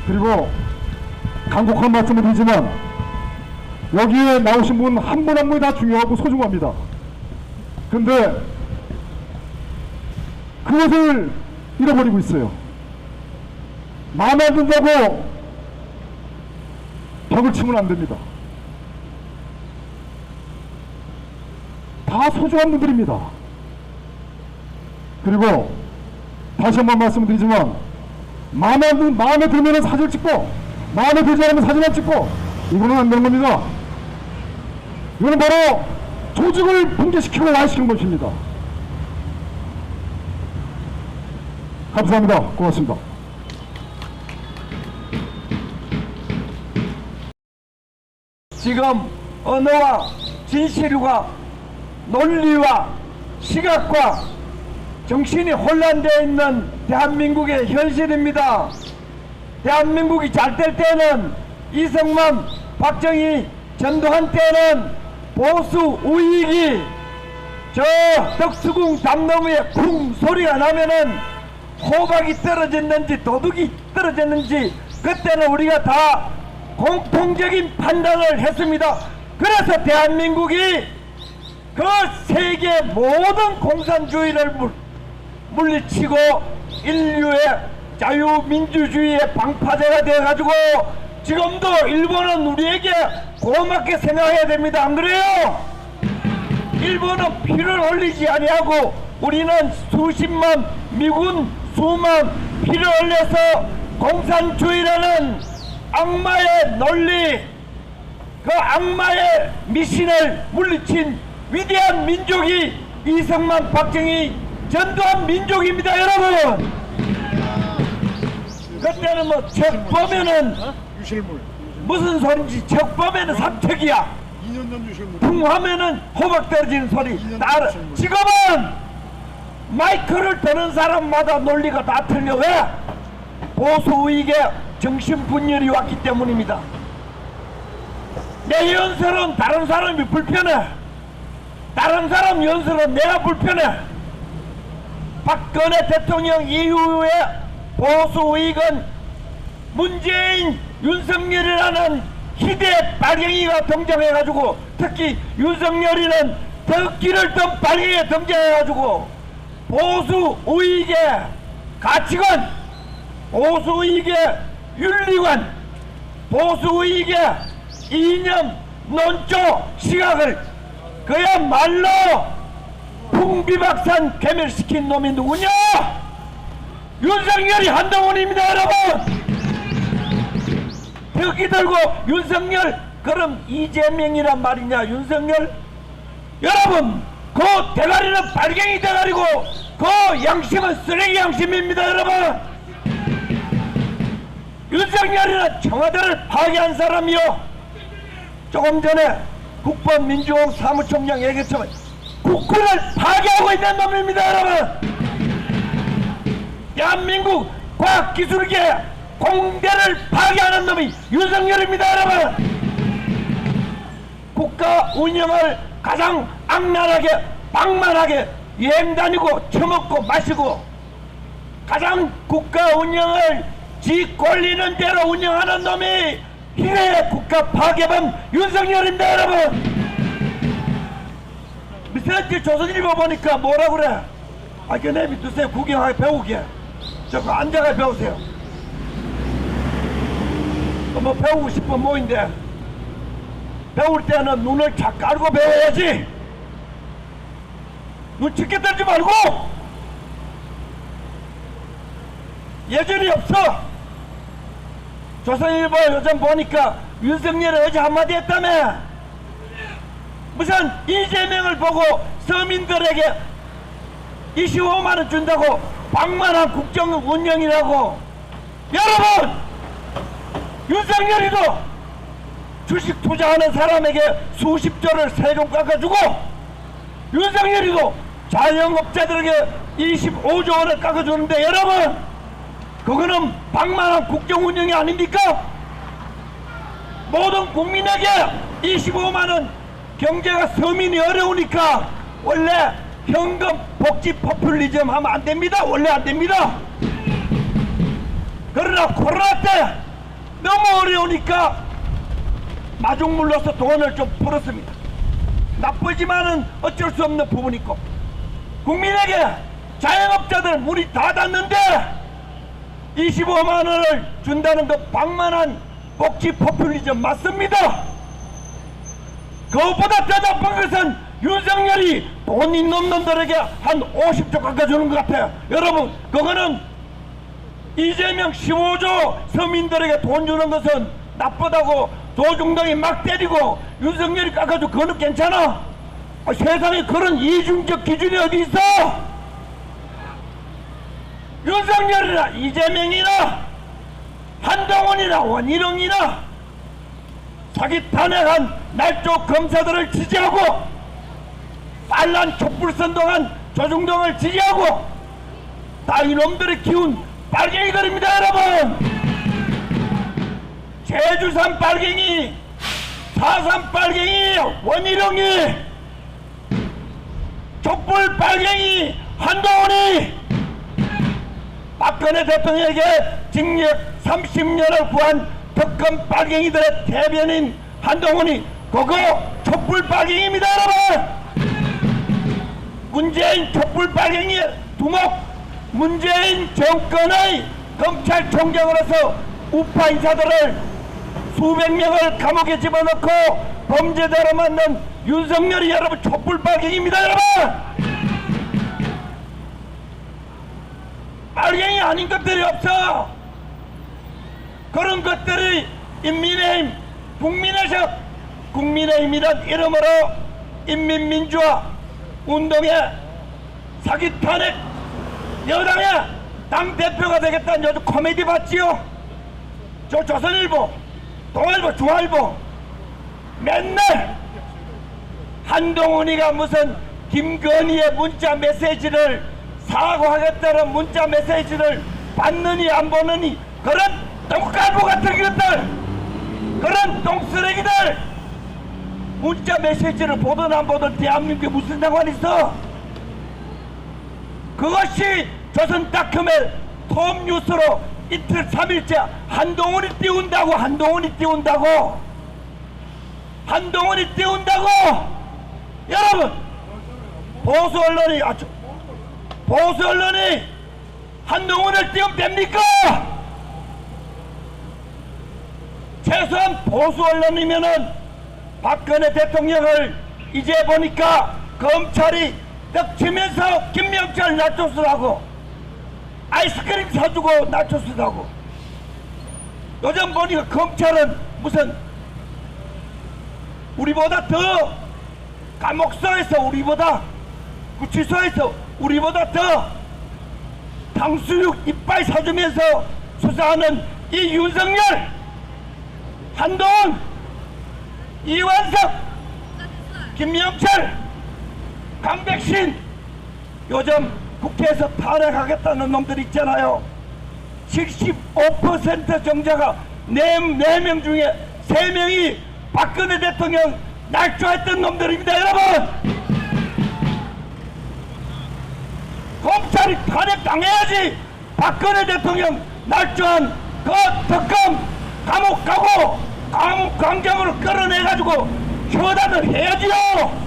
그리고 간곡한 말씀을 드리지만 여기에 나오신 분 한 분 한 분이 다 중요하고 소중합니다. 근데 그것을 잃어버리고 있어요. 마음에 안 든다고 벽을 치면 안 됩니다. 다 소중한 분들입니다. 그리고 다시 한번 말씀드리지만 마음에 들면 사진을 찍고 마음에 들지 않으면 사진 안 찍고 이거는 안 되는 겁니다. 이거는 바로 조직을 붕괴시키고 와해시키는 것입니다. 감사합니다. 고맙습니다. 지금 언어와 진실과 논리와 시각과 정신이 혼란되어 있는 대한민국의 현실입니다. 대한민국이 잘 될 때는 이승만, 박정희, 전두환 때는 보수 우익이 저 덕수궁 담 너머에 쿵 소리가 나면은 호박이 떨어졌는지 도둑이 떨어졌는지 그때는 우리가 다 공통적인 판단을 했습니다. 그래서 대한민국이 그 세계 모든 공산주의를 물리치고 인류의 자유민주주의의 방파제가 되어가지고 지금도 일본은 우리에게 고맙게 생각해야 됩니다. 안 그래요? 일본은 피를 흘리지 아니하고 우리는 수십만, 미군 수만 피를 흘려서 공산주의라는 악마의 논리, 그 악마의 미신을 물리친 위대한 민족이 이승만, 박정희 전두환 민족입니다. 여러분, 그때는 뭐 책 보면은 유실물. 무슨 소린지 책 보면은 삼척이야, 2년 전 유실물. 풍하면은 호박 떨어지는 소리. 지금은 마이크를 드는 사람마다 논리가 다 틀려. 왜? 보수의익에 정신분열이 왔기 때문입니다. 내 연설은 다른 사람이 불편해. 다른 사람 연설은 내가 불편해. 박근혜 대통령 이후에 보수의익은 문재인, 윤석열이라는 희대의 빨갱이가 등장해가지고, 특히 윤석열이는 덕기를 뜬 빨갱이가 등장해가지고 보수의익의 가치관, 보수의익의 윤리관, 보수의익의 이념, 논조, 시각을 그야말로 풍비박산 괴멸시킨 놈이 누구냐? 윤석열이 한동훈입니다. 여러분, 덕기 들고 윤석열, 그럼 이재명이란 말이냐? 윤석열? 여러분, 그 대가리는 빨갱이 대가리고 그 양심은 쓰레기 양심입니다. 여러분, 윤석열이는 청와대를 파괴한 사람이요, 조금 전에 국방민주원 사무총장 얘기했지만 국군을 파괴하고 있는 놈입니다. 여러분, 대한민국 과학기술계 공대를 파괴하는 놈이 윤석열입니다. 여러분, 국가 운영을 가장 악랄하게, 방만하게 여행 다니고 처먹고 마시고 가장 국가 운영을 지 꼴리는 대로 운영하는 놈이 희대의 국가 파괴범 윤석열입니다. 여러분, 미세먼지 조선일보 보니까 뭐라 그래? 아, 그 내비 두세요. 구경하게 배우게. 저거 앉아가 배우세요. 뭐 배우고 싶은 뭐인데, 배울 때는 눈을 착 깔고 배워야지. 눈 짙게 들지 말고. 예전이 없어. 조선일보 요즘 보니까 윤석열이 어제 한마디 했다며. 무슨 이재명을 보고 서민들에게 25만원 준다고 방만한 국정 운영이라고. 여러분, 윤석열이도 주식 투자하는 사람에게 수십조를 세금 깎아주고, 윤석열이도 자영업자들에게 25조 원을 깎아주는데, 여러분, 그거는 방만한 국정 운영이 아닙니까? 모든 국민에게 25만원, 경제가 서민이 어려우니까 원래 현금 복지 포퓰리즘 하면 안 됩니다. 원래 안 됩니다. 그러나 코로나 때 너무 어려우니까 마중물로서 돈을 좀 풀었습니다. 나쁘지만은 어쩔 수 없는 부분이 있고, 국민에게 자영업자들 문이 다 닫는데 25만원을 준다는 그 방만한 복지 포퓰리즘 맞습니다. 그것보다 더 나쁜 것은 윤석열이 돈 있는 놈들에게 한 50조 깎아주는 것 같아요. 여러분, 그거는 이재명 15조 서민들에게 돈 주는 것은 나쁘다고 조중동이 막 때리고 윤석열이 깎아주고 그거는 괜찮아. 세상에 그런 이중적 기준이 어디 있어? 윤석열이나 이재명이나 한동훈이나 원희룡이나 자기 탄핵한 날조 검사들을 지지하고 빨란 촛불선동한 조중동을 지지하고 다 이놈들의 기운 빨갱이들입니다. 여러분, 제주산 빨갱이, 사산 빨갱이 원희룡이, 촛불 빨갱이 한동훈이 박근혜 대통령에게 징역 30년을 구한 특검 빨갱이들의 대변인 한동훈이 그거 촛불 빨갱이입니다. 여러분, 문재인 촛불 빨갱이의 두목, 문재인 정권의 검찰총장으로서 우파 인사들을 수백 명을 감옥에 집어넣고 범죄자로 만든 윤석열이 여러분 촛불빨갱입니다. 여러분 빨갱이 아닌 것들이 없어. 그런 것들이 인민의힘 국민의힘이란 이름으로 인민민주화 운동의 사기 탄핵 여당의 당대표가 되겠다는 요즘 코미디 봤지요? 저 조선일보, 동아일보, 중앙일보 맨날 한동훈이가 무슨 김건희의 문자 메시지를 사과하겠다는 문자 메시지를 받느니 안 보느니 그런 똥깔보 같은 것들, 그런 똥쓰레기들 문자 메시지를 보든 안 보든 대한민국에 무슨 상관이 있어? 그것이 조선닷컴의 톱뉴스로 이틀 3일째 한동훈이 띄운다고 여러분 보수 언론이 한동훈을 띄우면 됩니까? 최소한 보수 언론이면은 박근혜 대통령을 이제 보니까 검찰이 떡치면서 김명철 나초스라고 아이스크림 사주고 나초스라고. 요즘 보니까 검찰은 무슨 우리보다 더 감옥소에서 우리보다 구치소에서 우리보다 더 탕수육 이빨 사주면서 수사하는 이 윤석열, 한동훈, 이완석, 김명철, 강백신 요즘 국회에서 탄핵하겠다는 놈들 있잖아요. 75% 정자가 4명 중에 3명이 박근혜 대통령 날조했던 놈들입니다. 여러분 검찰이 탄핵 당해야지. 박근혜 대통령 날조한 그 특검 감옥 가고 감옥 강경으로 끌어내가지고 처단을 해야지요.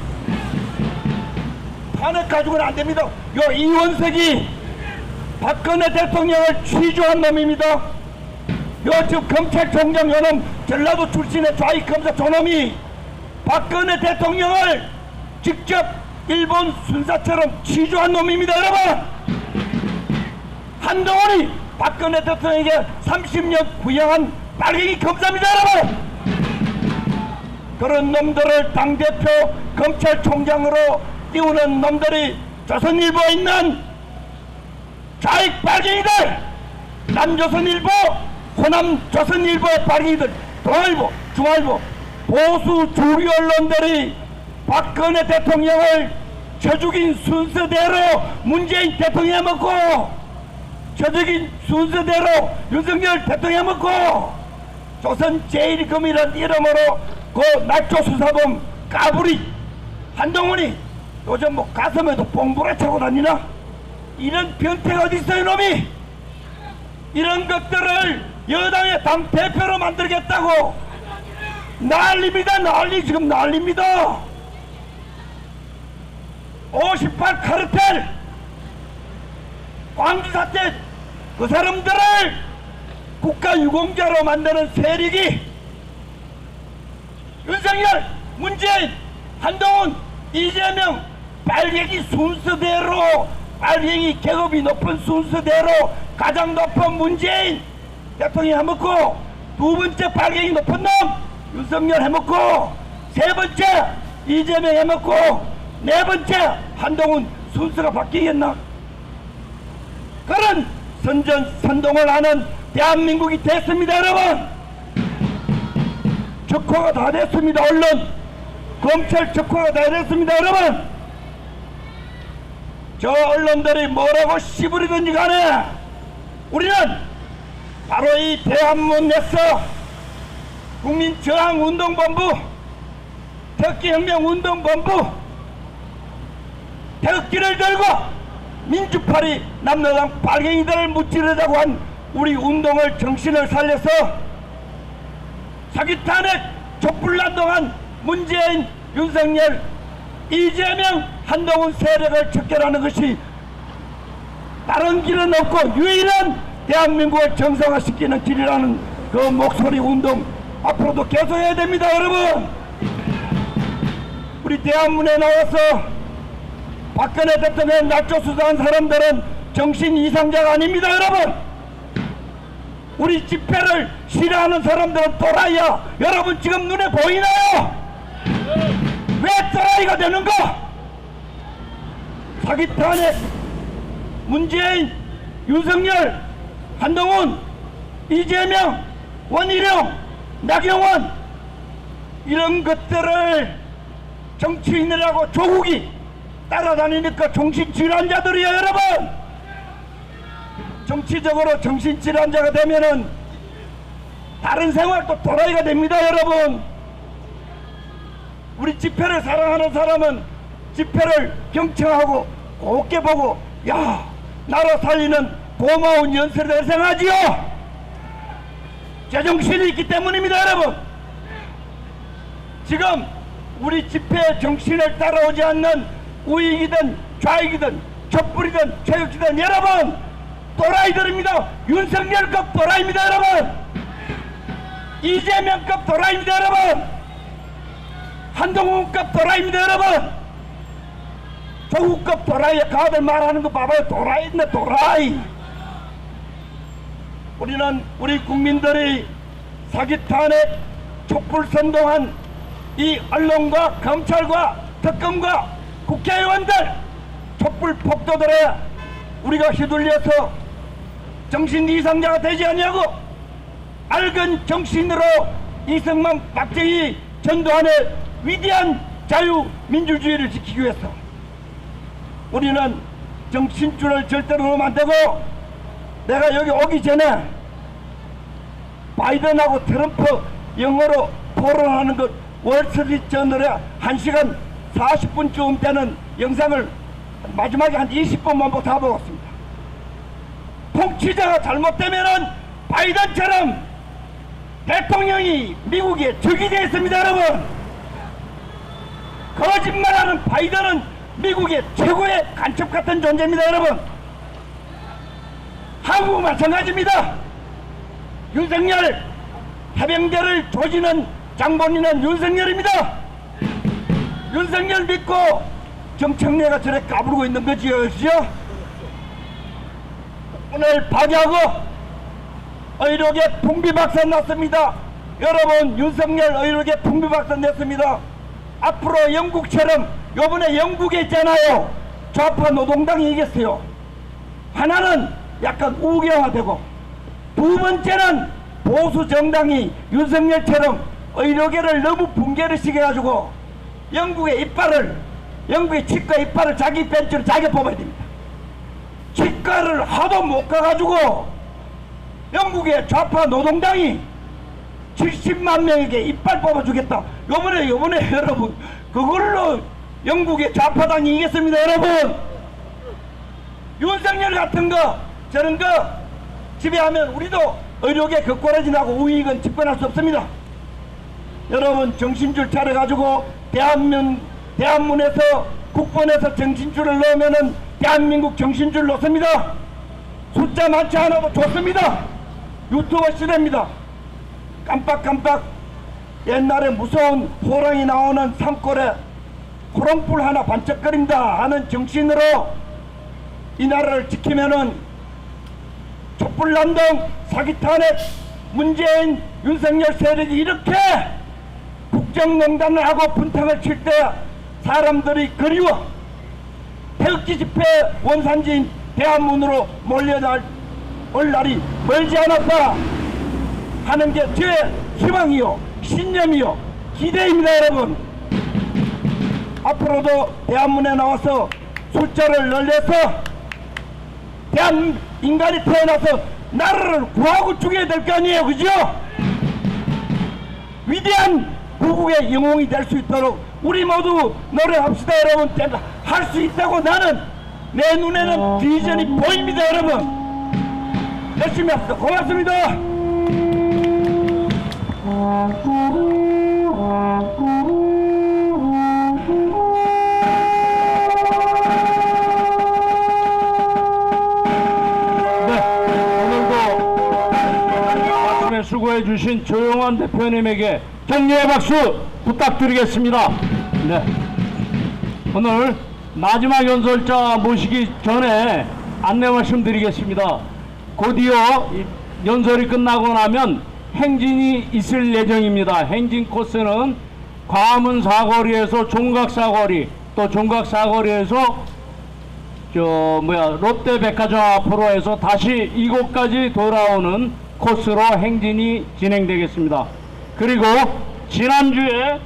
탄핵 가지고는 안 됩니다. 요 이원석이 박근혜 대통령을 취조한 놈입니다. 요 지금 검찰총장 요놈 전라도 출신의 좌익검사 저놈이 박근혜 대통령을 직접 일본 순사처럼 취조한 놈입니다. 여러분 한동훈이 박근혜 대통령에게 30년 구형한 빨갱이 검사입니다. 여러분 그런 놈들을 당대표 검찰총장으로 띄우는 놈들이 조선일보에 있는 좌익 빨갱이들, 남조선일보, 호남조선일보의 빨갱이들, 동아일보, 중앙일보, 보수 주류 언론들이 박근혜 대통령을 쳐 죽인 순서대로 문재인 대통령 먹고 쳐 죽인 순서대로 윤석열 대통령 먹고 조선제일금이라는 이름으로 그 나초 수사범 까불이 한동훈이 요즘 뭐 가슴에도 뽕부라 차고 다니나? 이런 변태가 어디 있어요 이놈이? 이런 것들을 여당의 당대표로 만들겠다고 난립니다. 지금 난립니다. 58 카르텔 광주 사태 그 사람들을 국가 유공자로 만드는 세력이 윤석열, 문재인, 한동훈, 이재명 빨갱이 순서대로 빨갱이 계급이 높은 순서대로 가장 높은 문재인 대통령 해먹고 두 번째 빨갱이 높은 놈 윤석열 해먹고 세 번째 이재명 해먹고 네 번째 한동훈 순서가 바뀌겠나? 그런 선전선동을 하는 대한민국이 됐습니다. 여러분 적화가 다 됐습니다. 언론 검찰 적화가 다 됐습니다. 여러분 저 언론들이 뭐라고 씨부리든지 간에 우리는 바로 이 대한문에서 국민저항운동본부 태극기혁명운동본부 태극기를 들고 민주파리 남로당 빨갱이들을 무찌르자고 한 우리 운동을 정신을 살려서 사기 탄핵 촛불난동한 문재인, 윤석열, 이재명, 한동훈 세력을 척결하는 것이 다른 길은 없고 유일한 대한민국을 정상화시키는 길이라는 그 목소리 운동 앞으로도 계속해야 됩니다. 여러분, 우리 대한문에 나와서 박근혜 대통령 날조수사한 사람들은 정신 이상자가 아닙니다. 여러분, 우리 집회를 싫어하는 사람들은 또라이야. 여러분 지금 눈에 보이나요? 왜 또라이가 되는가? 사기 탄핵, 문재인, 윤석열, 한동훈, 이재명, 원희룡, 나경원, 이런 것들을 정치인이라고 조국이 따라다니니까 정신질환자들이에요. 여러분, 정치적으로 정신질환자가 되면은 다른 생활도 도라이가 됩니다. 여러분, 우리 집회를 사랑하는 사람은 집회를 경청하고 곱게 보고, 야, 나라 살리는 고마운 연세를 생하지요. 제정신이 있기 때문입니다. 여러분, 지금 우리 집회의 정신을 따라오지 않는 우익이든 좌익이든 촛불이든 최극이든 여러분 또라이들입니다. 윤석열급 또라이입니다. 여러분, 이재명급 또라이입니다. 여러분, 한동훈급 또라이입니다. 여러분, 조국급 또라이에 가들 말하는 거 봐봐요. 또라이인데 또라이. 우리는 우리 국민들이 사기 탄핵 촛불 선동한 이 언론과 검찰과 특검과 국회의원들 촛불 폭도들에 우리가 휘둘려서 정신 이상자가 되지 아니하고 알근 정신으로 이승만 박정희 전두환의 위대한 자유민주주의를 지키기 위해서 우리는 정신줄을 절대로 놓으면 안 되고, 내가 여기 오기 전에 바이든하고 트럼프 영어로 토론하는 것 월스트리트 저널에 1시간 40분쯤 되는 영상을 마지막에 한 20분만 다 보았습니다. 통치자가 잘못되면은 바이든처럼 대통령이 미국의 적이 되어 있습니다. 여러분, 거짓말하는 바이든은 미국의 최고의 간첩 같은 존재입니다. 여러분, 한국은 마찬가지입니다. 윤석열 해병대를 조지는 장본인은 윤석열입니다. 윤석열 믿고 정청래가 저래 까부르고 있는 거지요. 그렇죠? 오늘 박야고 의료계 풍비박산 났습니다. 여러분, 윤석열 의료계 풍비박산 냈습니다. 앞으로 영국처럼, 요번에 영국에 있잖아요, 좌파 노동당이 이겼어요. 하나는 약간 우경화되고, 두 번째는 보수 정당이 윤석열처럼 의료계를 너무 붕괴를 시켜가지고 영국의 치과 이빨을 자기 벤치로 자기가 뽑아야 됩니다. 치과를 하도 못 가가지고 영국의 좌파 노동당이 70만 명에게 이빨 뽑아주겠다. 요번에 여러분, 그걸로 영국의 좌파당이 이겼습니다. 여러분, 윤석열 같은 거 저런 거 지배하면 우리도 의료계 격골해진하고 우익은 집권할 수 없습니다. 여러분, 정신줄 차려가지고 대한문에서 국본에서 정신줄을 넣으면은 대한민국 정신줄 놓습니다. 숫자 많지 않아도 좋습니다. 유튜버 시대입니다. 깜빡깜빡 옛날에 무서운 호랑이 나오는 산골에 호롱불 하나 반짝거린다 하는 정신으로 이 나라를 지키면은 촛불난동, 사기탄핵, 문재인, 윤석열 세력이 이렇게 국정농단을 하고 분탕을 칠 때 사람들이 그리워 태극기 집회 원산지인 대한문으로 몰려날 날이 멀지 않았다 하는 게 제 희망이요, 신념이요, 기대입니다. 여러분, 앞으로도 대한문에 나와서 숫자를 늘려서 인간이 태어나서 나라를 구하고 죽여야 될 거 아니에요. 그죠? 위대한 구국의 영웅이 될 수 있도록 우리 모두 노력합시다. 여러분, 할 수 있다고 나는 내 눈에는 비전이 보입니다. 여러분, 열심히 합시다. 고맙습니다. 수고해 주신 조용환 대표님에게 격려의 박수 부탁드리겠습니다. 네. 오늘 마지막 연설자 모시기 전에 안내 말씀드리겠습니다. 곧이어 이 연설이 끝나고 나면 행진이 있을 예정입니다. 행진 코스는 광화문 사거리에서 종각 사거리, 또 종각 사거리에서 롯데백화점 앞으로 해서 다시 이곳까지 돌아오는 코스로 행진이 진행되겠습니다. 그리고 지난주에